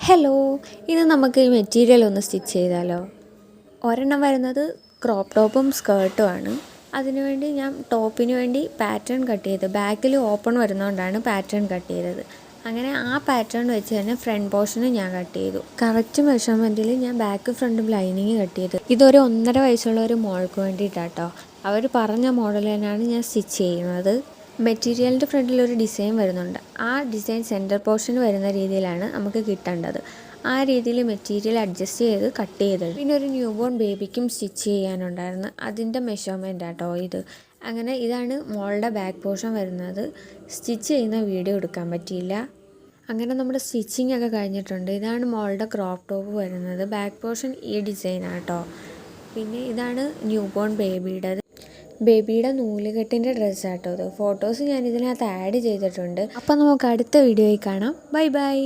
Hello, ഇത് നമുക്ക് ഈ മെറ്റീരിയൽ ഒന്ന് സ്റ്റിച്ച് ചെയ്താലോ? ഒരെണ്ണം വരുന്നത് ക്രോപ്പ് ടോപ്പും സ്കേർട്ടുമാണ്. അതിനുവേണ്ടി ഞാൻ ടോപ്പിന് വേണ്ടി പാറ്റേൺ കട്ട് ചെയ്ത് ബാക്കിൽ ഓപ്പൺ വരുന്നതുകൊണ്ടാണ് പാറ്റേൺ കട്ട് ചെയ്തത്. അങ്ങനെ ആ പാറ്റേൺ വെച്ച് തന്നെ ഫ്രണ്ട് പോർഷനും ഞാൻ കട്ട് ചെയ്തു. കറക്റ്റ് മെഷർമെൻറ്റിൽ ഞാൻ ബാക്ക് ഫ്രണ്ടും ലൈനിങ് കട്ട് ചെയ്തു. ഇതൊരു 1.5 വയസ്സുള്ള ഒരു മോൾക്ക് വേണ്ടിയിട്ടാട്ടോ. അവർ പറഞ്ഞ മോഡൽ തന്നെയാണ് ഞാൻ സ്റ്റിച്ച് ചെയ്യുന്നത്. മെറ്റീരിയലിൻ്റെ ഫ്രണ്ടിൽ ഒരു ഡിസൈൻ വരുന്നുണ്ട്. ആ ഡിസൈൻ സെൻറ്റർ പോർഷൻ വരുന്ന രീതിയിലാണ് നമുക്ക് കിട്ടേണ്ടത്. ആ രീതിയിൽ മെറ്റീരിയൽ അഡ്ജസ്റ്റ് ചെയ്ത് കട്ട് ചെയ്തത്. പിന്നെ ഒരു ന്യൂ ബോൺ ബേബിക്കും സ്റ്റിച്ച് ചെയ്യാനുണ്ടായിരുന്നു. അതിൻ്റെ മെഷർമെൻ്റ് ആട്ടോ ഇത്. അങ്ങനെ ഇതാണ് മോളുടെ ബാക്ക് പോർഷൻ വരുന്നത്. സ്റ്റിച്ച് ചെയ്യുന്ന വീഡിയോ എടുക്കാൻ പറ്റിയില്ല. അങ്ങനെ നമ്മുടെ സ്റ്റിച്ചിങ് ഒക്കെ കഴിഞ്ഞിട്ടുണ്ട്. ഇതാണ് മോളുടെ ക്രോപ്പ് ടോപ്പ് വരുന്നത്. ബാക്ക് പോർഷൻ ഈ ഡിസൈനാട്ടോ. പിന്നെ ഇതാണ് ന്യൂ ബോൺ ബേബിയുടെ നൂലുകെട്ടിൻ്റെ ഡ്രസ്സാട്ടോ ഇത്. ഫോട്ടോസ് ഞാൻ ഇതിനകത്ത് ആഡ് ചെയ്തിട്ടുണ്ട്. അപ്പം നമുക്ക് അടുത്ത വീഡിയോയിൽ കാണാം. Bye bye.